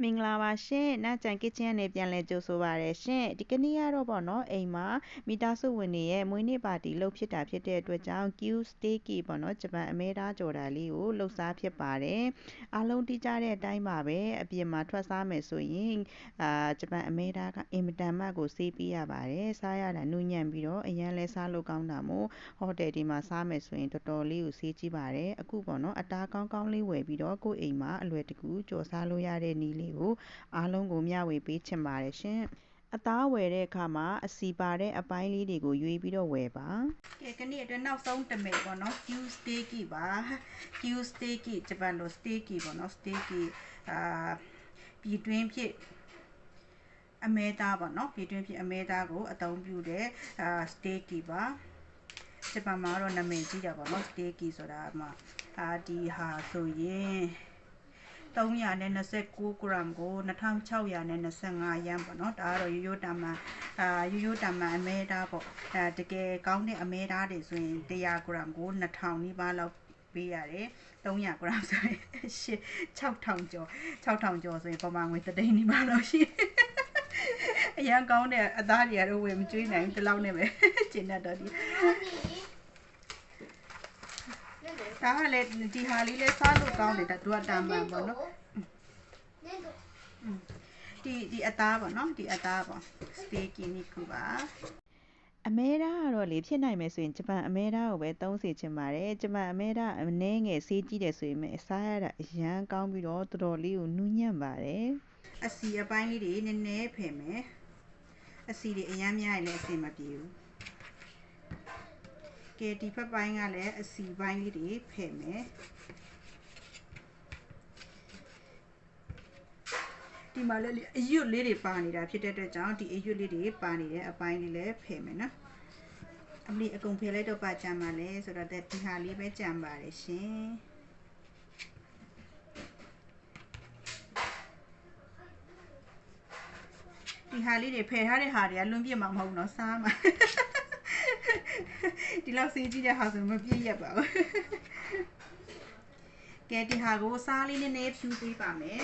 မင်္ဂလာပါရှင်။နာကျန်ကစ်ချင်ကနေပြန်လည်ကြိုဆိုပါရရှင်။ဒီကနေ့ကတော့ပေါ့နော်အိမ်မှာမိသားစုဝင်တွေရဲ့မွေးနေ့ပါတီလုပ်ဖြစ်တာဖြစ်တဲ့အတွက်ကြောင့် Q steak ပေါ့နော်ဂျပန်အမဲသားကြော်တာလေးကိုလှုပ်စားဖြစ်ပါတယ်။အားလုံးသိကြတဲ့အတိုင်းပါပဲအပြင်မှာထွက်စားမယ်ဆိုရင်ဂျပန်အမဲသားကအင်မတန်မှကိုစေးပေးရပါတယ်။စားရတာနူးညံ့ပြီးတော့အရန်လဲစားလို့ကောင်းတာမို့ဟိုတယ်ဒီမှာစားမယ်ဆိုရင်တော်တော်လေးကိုစေးကြည့်ပါတယ်။အခုပေါ့နော်အသားကောင်းကောင်းလေးဝယ်ပြီးတော့ကိုယ့်အိမ်မှာအလွယ်တကူကြော်စားလို့ရတဲ့နည်းလေးကိုအားလုံးကိုမျှဝေပေးချင်ပါတယ်ရှင်။အသားဝယ်တဲ့အခါမှာအစီပါတဲ့အပိုင်းလေးတွေကိုရွေးပြီးတော့ဝယ်ပါ။ကဲဒီနေ့အတွက်နောက်ဆုံးတမိတ်ပေါ့နော် Q steak ပါ Q steak ဂျပန်လို steak ပေါ့နော် steak ပြည်တွင်းဖြစ်အမဲသားပေါ့နော်ပြည်တွင်းဖြစ်အမဲသားကိုအသုံးပြုတဲ့steak ပါဂျပန်မှာတော့နာမည်ကြီးတာပေါ့နော် steak ဆိုတာမှာဒီဟာဆိုရင်329 gram ကို2625 yen ပေါ့နော်ဒါကတော့ရိုးရိုးတာမှန်အမဲသားပေါ့တကယ်ကောင်းတဲ့အမဲသားတွေဆိုရင်100 gram ကို2000နီးပါးလောက်ပေးရတယ်300 gram ဆိုရင်6000ကျော်ဆိုရင်ပမာငွေ3သိန်းနီးပါးလောက်ရှိအရန်ကောင်းတဲ့အသားတွေကတော့ဝယ်မကျွေးနိုင်ဘူးဒီလောက်နဲ့ပဲကျင်တတ်တော့ဒီဒါကလည်းဒီဟာလေးလဲစားလို့ကောင်းတယ်သူကတာမှန်ပေါ့နော်ဒီအသားပေါ့နော်ဒီအသားပေါ့စတေးကီနီကူပါအမဲသားကတော့လေဖြစ်နိုင်မယ်ဆိုရင်ဂျပန်အမဲသားကိုပဲသုံးစေချင်ပါတယ်ဂျပန်အမဲသားအနည်းငယ်စေးကြည့်တယ်ဆိုရင်စားရတာအရန်ကောင်းပြီးတော့တော်တော်လေးကိုနူးညံ့ပါတယ်အစီအပိုင်းလေးတွေနည်းနည်းဖယ်မယ်အစီတွေအရန်များရင်လည်းအဆင်မပြေဘူးကဲဒီဖက်ပိုင်းကလည်းအစီပိုင်းလေးတွေဖယ်မယ်ဒီမှာလည်းအရွတ်လေးတွေပါနေတာဖြစ်တဲ့အတွက်ကြောင့်ဒီအရွတ်လေးတွေပါနေတဲ့အပိုင်းလေးလည်းဖယ်မယ်နော်အမလီအကုန်ဖယ်လိုက်တော့ပါကြမှာလဲဆိုတော့ဒီဟာလေးပဲကြံပါတယ်ရှင်ဒီဟာလေးတွေဖယ်ထားတဲ့ဟာတွေကလွန်ပြစ်မှာမဟုတ်တော့စားမှာဒီလောက်စေးကြည့်တဲ့ဟာဆိုမပြည့်ရပါဘူးကဲဒီဟာကိုစားလေးနည်းနည်းဖြူပေးပါမယ်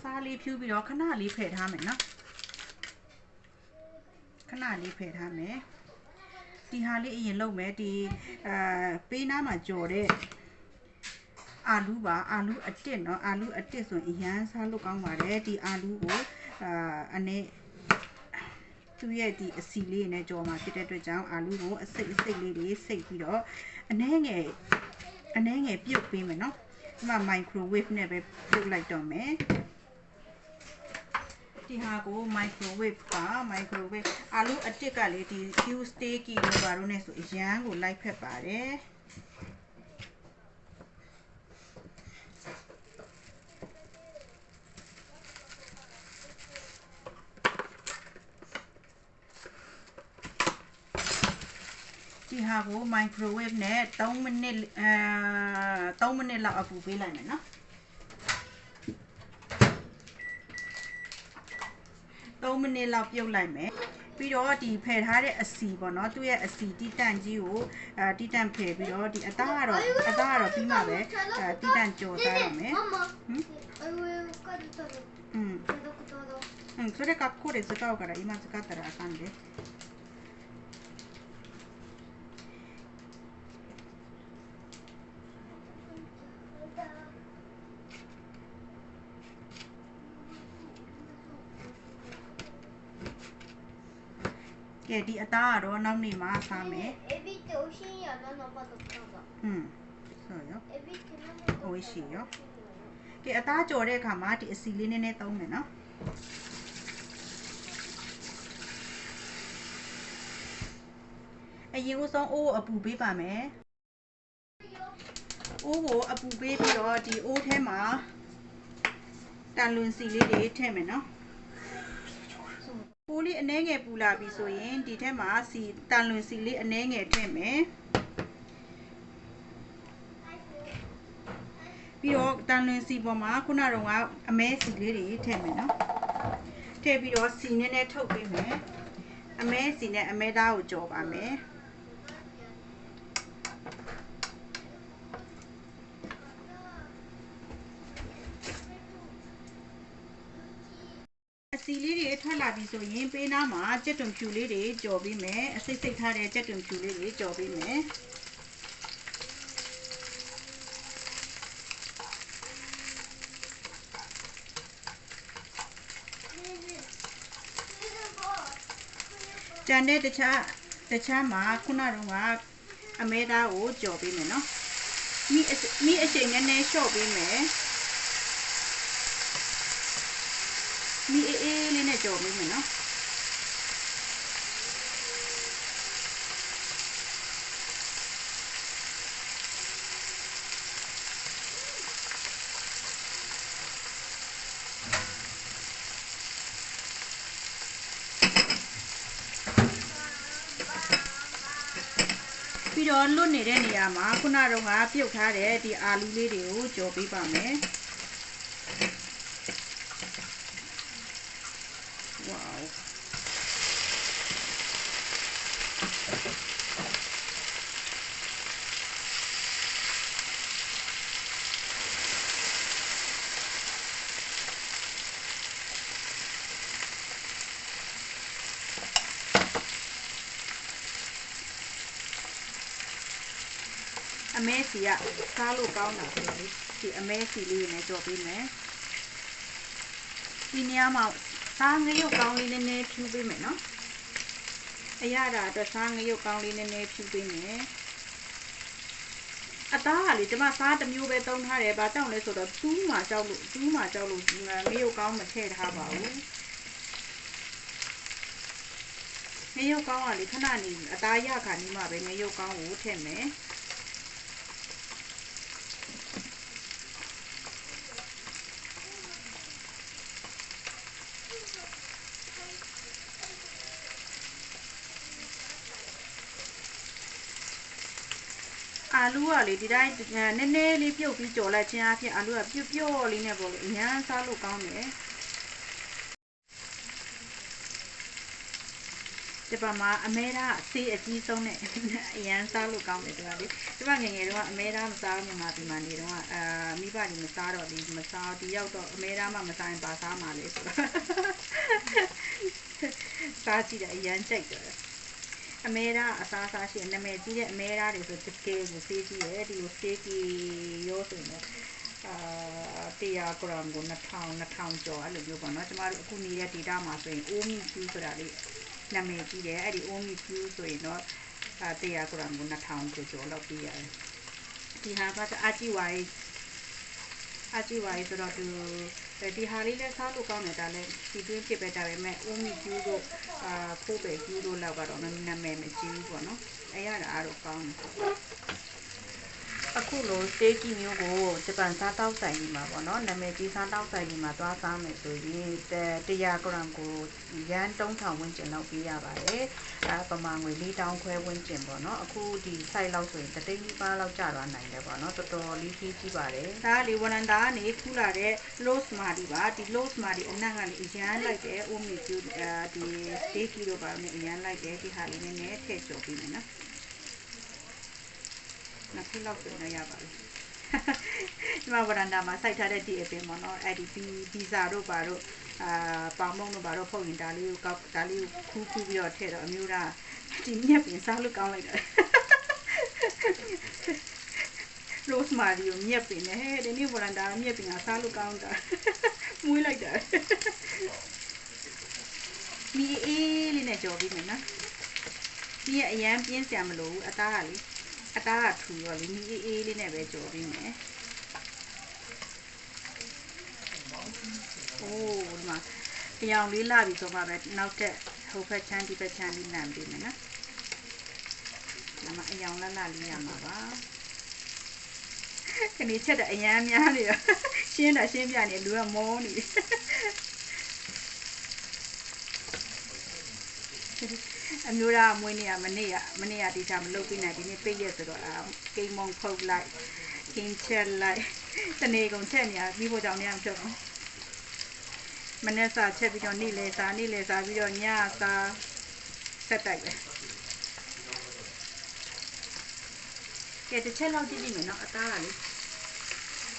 စားလေးဖြူပြီးတော့ခဏလေးဖယ်ထားမယ်နော်ခဏလေးဖယ်ထားမယ်ဒီဟာလေးအရင်လုပ်မယ်ဒီပေးနားမှာကြော်တဲ့အာလူးပါအာလူးအတစ်เนาะအာလူးအတစ်ဆိုရင်အရန်စားလို့ကောင်းပါတယ်ဒီအာလူးကိုအနေသူ့ရဲ့ဒီအစီလေးနဲ့ကြော်မှာဖြစ်တဲ့အတွက်ကြောင့်အာလူးကိုအစိတ်လေးတွေစိတ်ပြီးတော့အနှဲငယ်ပြုတ်ပေးမယ်เนาะဒီမှာ microwave နဲ့ပဲပြုတ်လိုက်တော့မယ်ဒီဟာကို microwave အာလူးအတစ်ကလေဒီ Q steak လို့ပါတော့နဲ့ဆိုအရန်ကိုလိုက်ဖက်ပါတယ်ဒီဟာကို microwave နဲ့3မိနစ်လောက်အပူပေးလိုက်မယ်နော်3မိနစ်လောက်ပြုတ်လိုက်မယ်ပြီးတော့ဒီဖယ်ထားတဲ့အစီပေါ့နော်သူ့ရဲ့အစီတီတန့်ကြီးကိုတီတန့်ဖယ်ပြီးတော့ဒီအသားကတော့ပြီးမှပဲတီတန့်ကြော်စားရမယ်それ学校で使うから今使ったらあかんでကဲဒီအသားကတော့နောက်နေ့မှစားမယ်エビって美味しいんやな生とかがそうよエビって何で美味しいよကဲအသားကြော်တဲ့အခါမှာဒီအစီလေးနည်းနည်းသုံးမယ်နော်အရင်ဦးဆုံးအိုးအပူပေးပါမယ်အိုးကိုအပူပေးပြီးတော့ဒီအိုးထဲမှာတန်လွင်စီလေးတွေထည့်မယ်နော်ပိုးလေးအနှဲငယ်ပူလာပြီဆိုရင်ဒီထဲမှာတန်လွင်စီလေးအနှဲငယ်ထည့်မယ် ပြီးတော့တန်လွင်စီပေါ်မှာခုနကအမဲစီလေးတွေထည့်မယ်နော်ထည့်ပြီးတော့စီနည်းနည်းထုတ်ပေးမယ်အမဲစီနဲ့အမဲသားကိုကြော်ပါမယ်အစီလေးတွေထွက်လာပြီဆိုရင်ပေးနားမှာကြက်တွန်ဖြူလေးတွေကြော်ပေးမယ်အစိတ်စိတ်ထားတဲ့ကြက်တွန်ဖြူလေးတွေကြော်ပေးမယ်ကျန်တဲ့တခြားမှာခုနကအမဲသားကိုကြော်ပေးမယ်နော်မိအချိန်နည်းနည်းလျှော့ပေးမယ်မိအေးလေးနဲ့ကြော်ပေးမယ်နော်ပြီးတော့လွတ်နေတဲ့နေရာမှာခုနကပြုတ်ထားတဲ့ဒီအာလူးလေးတွေကိုကြော်ပေးပါမယ်ဝေါအမဲစီကစားလို့ကောင်းတာဆိုလေဒီအမဲစီလေးနဲ့ကြော်ပေးမယ်ဒီနေရာမှာစားငရုတ်ကောင်းလေးနည်းနည်းဖြူပေးမယ်နော်အရသာအတွက်စားငရုတ်ကောင်းလေးနည်းနည်းဖြူပေးမယ်အသားကလေကျမစားတစ်မျိုးပဲသုံးထားတယ်ဘာကြောင့်လဲဆိုတော့တူးမှကြောက်လို့ငရုတ်ကောင်းမထည့်ထားပါဘူးငရုတ်ကောင်းကလေခဏနေအသားရခါနေမှပဲငရုတ်ကောင်းကိုထည့်မယ်အာလူကလေဒီတိုင်းနည်းနည်းလေးပြုတ်ပြီးကြော်လိုက်ခြင်းအဖြစ်အာလူကပြုတ်လေးနဲ့ပေါ့လေအញ្ញမ်းစားလို့ကောင်းတယ်ဒီပါမှာအမဲသားအသေးအကြီးဆုံးနဲ့အရန်စားလို့ကောင်းတယ်ဒီပါလေဒီပါငယ်ငယ်တော့အမဲသားမစားမြန်မာပြည်မှာနေတော့မိဘတွေမစားတော့ဒီရောက်တော့အမဲသားမှမစားရင်ပါစားမှာလေဆိုတော့စားကြည့်တယ်အရန်ကြိုက်တယ်အမဲသားအစားစားရှိနာမည်ကြီးတဲ့အမဲသားတွေဆိုတကယ်ကိုစေးကြီးတယ်ဒီကိုsteakရောဆိုရင်100 gram ကို2000ကျော်အဲ့လိုမျိုးပေါ့နော်ကျမတို့အခုနေတဲ့ data မှာဆိုရင် omi Q ဆိုတာလေးနာမည်ကြီးတယ်အဲ့ဒီ omi Q ဆိုရင်တော့100 gram ကို2000ကျော်လောက်ပေးရတယ်ဒီဟာကအာကြည့်ဝိုင်းဆိုတော့ဒီဟာလေးလည်းစားလို့ကောင်းတယ်ဒါလည်းဒီတွင်းဖြစ်ပဲဒါပေမဲ့ omi Q တို့ခိုးပဲ Q တို့လောက်ကတော့နာမည်မကြီးဘူးပေါ့နော်အဲ့ရတာအားတော့ကောင်းတယ်အခုလိုစတေးကြီးမျိုးကိုဂျပန်စားတောက်ဆိုင်ကြီးမှာပေါ့နော်နာမည်ကြီးစားတောက်ဆိုင်ကြီးမှာသွားစားမယ်ဆိုရင်100 gram ကိုရန်3000ဝန်းကျင်လောက်ပေးရပါတယ်ပမာငွေ4000ခွဲဝန်းကျင်ပေါ့နော်အခုဒီ site လောက်ဆိုရင်တသိန်းပါလောက်ကျသွားနိုင်တယ်ပေါ့နော်တော်တော်လေးကြီးပါတယ်ဒါကလေဝရန်တာကနေခူးလာတဲ့ rosemary ပါဒီ rosemary အနက်ကနေအရန်လိုက်တယ် omi Q ဒီ steak ကြီးတို့ပါနဲ့အရန်လိုက်တယ်ဒီဟာလေးနည်းနည်းထည့်ကျော်ပေးမယ်နော်နှစ်ခုလောက်ဆိုရင်ရပါပြီဒီမှာဗရန်ဒါမှာစိုက်ထားတဲ့ဒီအပင်ပေါ့နော်အဲ့ဒီပီဇာတို့ပါတို့ပေါင်မုံတို့ပါတို့ဖုတ်ရင်ဒါလေးကိုခူးပြီးတော့ထည့်တော့အမျိုးသားဒီမြက်ပင်စားလို့ကောင်းလိုက်တယ်ရိုစမာရီကိုမြက်ပင်နဲ့ဒီနေ့ဗရန်ဒါမြက်ပင်ကစားလို့ကောင်းတာမွေးလိုက်တာမီအေးလေးနဲ့ကြော်ပြီးမယ်နော်ဒီအရန်ပြင်းစရာမလိုဘူးအသားကလေအသားကထူရောလေမီအေးလေးနဲ့ပဲကြော်ပေးမယ်အိုးဒီမှာပြောင်လေးလာပြီဆိုမှပဲနောက်ထပ်ဟိုဖက်ချမ်းဒီဖက်ချမ်းလေးနံပေးမယ်နော်ဒါမှအယောင်လှလေးရမှာပါခဏချက်တဲ့အရန်များနေတော့ရှင်းပြနေလူကမောနေ အမျိုးသားမွေးနေ့ကမနေ့ကဒီချာမလုပ်ပြနိုင်ဒီနေ့ပိတ်ရက်ဆိုတော့ကိန်းမုံဖုတ်လိုက်ကင်းချက်လိုက်တနေ့ကုန်ချက်နေရပြီးဖို့ကြောင့်နေအောင်ဖြုတ်မနေ့စာချက်ပြီးတော့နေ့လေစားပြီးတော့ညစားဆက်တိုက်ပဲကဲတစ်ချက်လောက်ကြည့်ကြည့်မယ်နော်အသားကလေ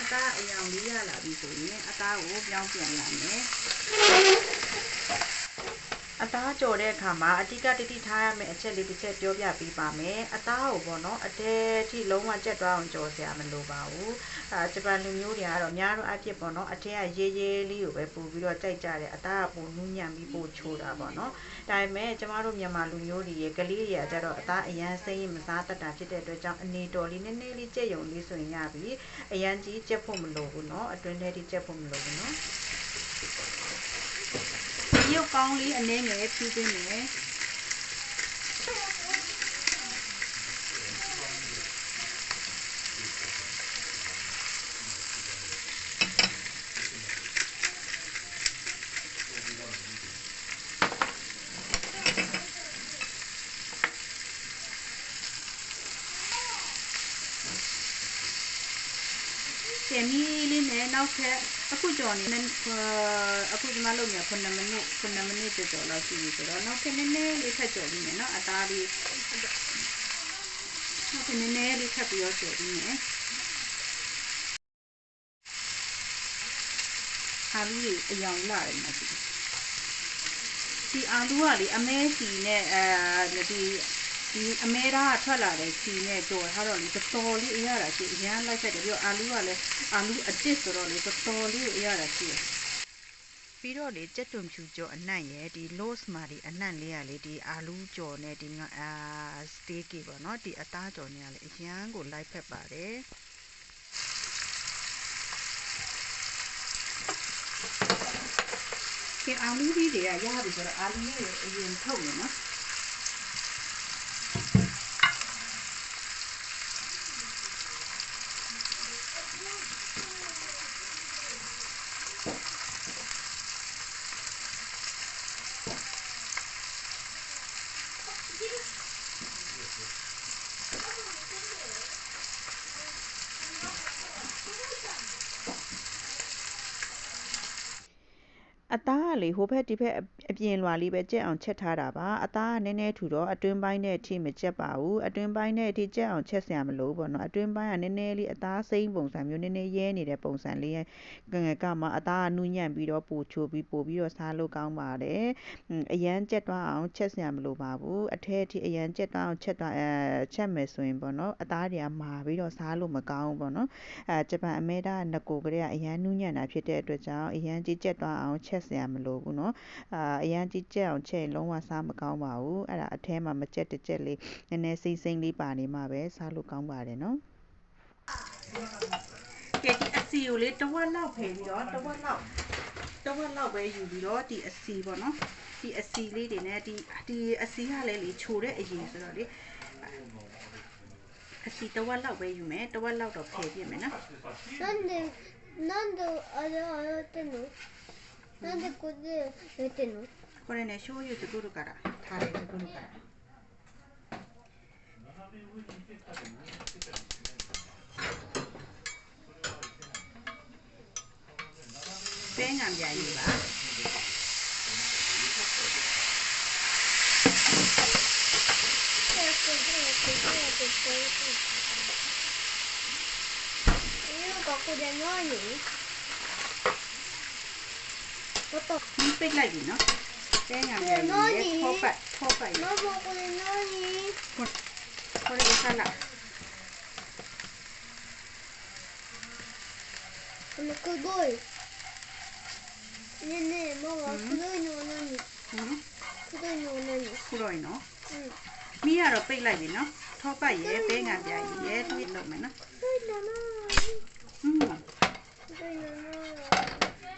အသားအယောင်လေးရလာပြီဆိုရင်အသားကိုပြောင်းပြန်လာမယ်အသားကြော်တဲ့အခါမှာအတိကတတိထားရမယ့်အချက်လေးတစ်ချက်ပြောပြပေးပါမယ်အသားကိုပေါ့နော်အတဲထိလုံးဝကြက်သွားအောင်ကြော်စရာမလိုပါဘူးဂျပန်လူမျိုးတွေကတော့များတော့အဖြစ်ပေါ့နော်အထဲကရေးလေးကိုပဲပို့ပြီးတော့ကြိုက်ကြတယ်အသားကပိုနူးညံ့ပြီးပိုချိုးတာပေါ့နော်ဒါပေမဲ့ကျမတို့မြန်မာလူမျိုးတွေရဲ့ကလေးတွေကကြတော့အသားအရန်စိမ့်မစားတတ်တာဖြစ်တဲ့အတွက်ကြောင့်အနေတော်လေးနည်းနည်းလေးကြက်ယုံလေးဆိုရင်ရပြီအရန်ကြီးကြက်ဖို့မလိုဘူးနော်အတွင်းထဲထိကြက်ဖို့မလိုဘူးနော်ရုပ်ကောင်းလေးအနေငယ်ဖြူးပေးမယ်ကဲမီလေးနဲ့နောက်ထပ်အခုကြော်နေအခုဒီမှာလုပ်နေ9မိနစ်ကျော်လောက်ရှိပြီဆိုတော့နောက်ထပ်နည်းနည်းလေးထပ်ကြော်ပြီးမယ်နော်အသားလေးနောက်ထပ်နည်းနည်းလေးထပ်ပြီးတော့ကြော်ပြီးမယ်အာလူတွေအယောင်လာတယ်မှာဒီအာလူကလေအမဲစီနဲ့ဒီအမဲသားထွက်လာတဲ့စီနဲ့ကြော်ထားတော့လေတော်လေးအရတာရှိအရန်လိုက်ဆက်တယ်ပြီးတော့အာလူကလည်းအာလူအတစ်ဆိုတော့လေတော်လေးကိုအရတာရှိတယ်ပြီးတော့လေကြက်သွန်ဖြူကြော်အနံ့ရဲ့ဒီ loss မှာဒီအနံ့လေးကလေဒီအာလူကြော်နဲ့ဒီsteak ပေါ့နော်ဒီအသားကြော်နဲ့ကလေအရန်ကိုလိုက်ဖက်ပါတယ်ကဲအာလူကြီးတွေကရပြီဆိုတော့အာလူလေးကိုအရင်ထုတ်မယ်နော်အသားကလေဟိုဘက်ဒီဘက်အပြင်လွာလေးပဲကြက်အောင်ချက်ထားတာပါအသားကနည်းနည်းထူတော့အတွင်းပိုင်းနဲ့အထိမကြက်ပါဘူးအတွင်းပိုင်းနဲ့အထိကြက်အောင်ချက်စရာမလိုဘူးပေါ့နော်အတွင်းပိုင်းကနည်းနည်းလေးအသားစိမ့်ပုံစံမျိုးနည်းနည်းရဲနေတဲ့ပုံစံလေးကမှအသားကနူးညံ့ပြီးတော့ပိုချိုးပြီးပို့ပြီးတော့စားလို့ကောင်းပါတယ်အရန်ကြက်သွားအောင်ချက်စရာမလိုပါဘူးအထဲအထိအရန်ကြက်သွားအောင်ချက်မယ်ဆိုရင်ပေါ့နော်အသားတွေကမာပြီးတော့စားလို့မကောင်းဘူးပေါ့နော်ဂျပန်အမဲသားငကိုကလေးကအရန်နူးညံ့တာဖြစ်တဲ့အတွက်ကြောင့်အရန်ကြီးကြက်သွားအောင်ချက်စရာမလိုဘူးเนาะအရန်ကြီးကြက်အောင်ချက်ရင်လုံးဝစားမကောင်းပါဘူးအဲ့ဒါအထဲမှာမကြက်တစ်ကြက်လေးနည်းနည်းစိမ့်လေးပါနေမှာပဲစားလို့ကောင်းပါတယ်เนาะကဲဒီအစီကိုလေတဝက်လောက်ဖယ်ပြီးတော့တဝက်လောက်ပဲယူပြီးတော့ဒီအစီပေါ့နော်ဒီအစီလေးတွေနဲ့ဒီအစီကလည်းလေချိုတဲ့အရင်ဆိုတော့လေအစီတဝက်လောက်ပဲယူမယ်တဝက်လောက်တော့ဖယ်ပြမယ်နော်なんであれやってんの？なんでこれやってんの？これね、醤油作るから、タレ作るから。ペンがじゃいいわ。これ何？ပိတ်လိုက်ပြီနော်တဲငံပြန်ပြီးထောပတ်ママこれ何？これお皿この黒いねえねえママ黒いのは何？黒いのは何？黒いの？မီးကတော့ပိတ်လိုက်ပြီနော်ထောပတ်ရဲ့တဲငံပြန်ရဲ့ထွေးလုပ်မယ်နော်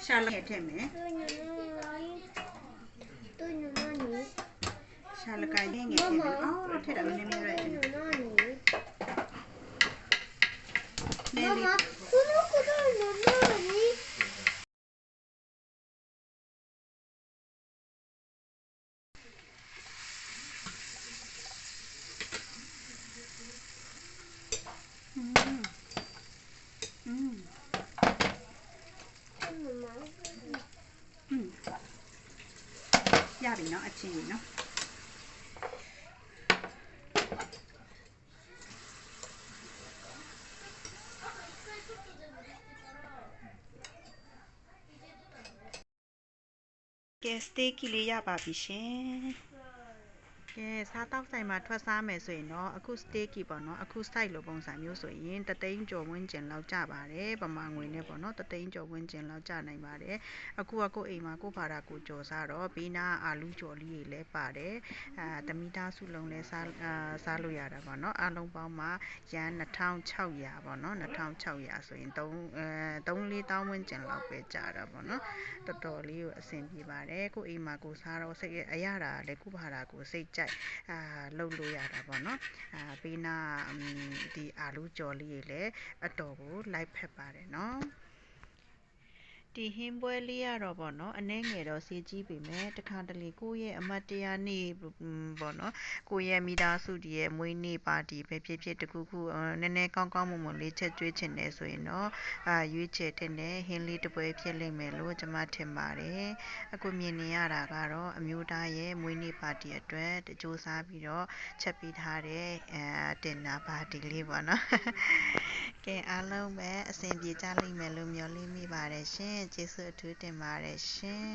ရှာလိုက်ထည့်မယ်ရှာလကိုင်းငယ်ထည့်မယ်အော်ထည့်တာနည်းနည်းလိုက်ママこの黒いの何？က เนาะအချင်းကြီးเนาะကဲစတေးကီလေးရပါပြီရှင်ကဲစားတောက်ဆိုင်မှာထွက်စားမယ်ဆိုရင်တော့အခုစတေးကီပေါ့နော်အခု site လိုပုံစံမျိုးဆိုရင်တသိန်းကျော်ဝန်းကျင်လောက်ကျပါတယ်ပမာငွေနဲ့ပေါ့နော်တသိန်းကျော်ဝန်းကျင်လောက်ကျနိုင်ပါတယ်အခုကကိုအိမ်မှာကိုဘာသာကိုကြော်စားတော့ဘေးနာအာလူကြော်လေးတွေလည်းပါတယ်တမိသားစုလုံးလည်းစားလို့ရတာပေါ့နော်အားလုံးပေါင်းမှာရန်2600ပေါ့နော်2600ဆိုရင်3-4တောင်းဝန်းကျင်လောက်ပဲကျတာပေါ့နော်တော်တော်လေးကိုအဆင်ပြေပါတယ်ကိုအိမ်မှာကိုစားတော့စိတ်အရတာလည်းကိုဘာသာကိုစိတ်ကြိုက်လုပ်လို့ရတာပေါ့နော်ဘေးနာဒီအာလူကြော်လေးတွေလည်းအတော်ကိုလိုက်ဖက်ပါတယ်နော်ဒီဟင်းပွဲလေးရတော့ပေါ့နော်အနည်းငယ်တော့ဈေးကြီးပေမဲ့တခါတလေကိုယ့်ရဲ့အမတ်တရားနေ့ပေါ့နော်ကိုယ့်ရဲ့မိသားစုတွေရဲ့မွေးနေ့ပါတီပဲဖြစ်ဖြစ်တခုခုနည်းနည်းကောင်းကောင်းမွန်မွန်လေးချက်ကျွေးချင်တယ်ဆိုရင်တော့ရွေးချယ်တဲ့ဟင်းလေးတစ်ပွဲဖြစ်လိမ့်မယ်လို့ကျွန်မထင်ပါတယ်အခုမြင်နေရတာကတော့အမျိုးသားရဲ့မွေးနေ့ပါတီအတွက်ကြိုးစားပြီးတော့ချက်ပေးထားတဲ့တင်နာပါတီလေးပေါ့နော်ကဲအားလုံးပဲအဆင်ပြေကြလိမ့်မယ်လို့မျှော်လင့်မိပါတယ်ရှင်ကျေးဇူးအထူးတင်ပါတယ်ရှင်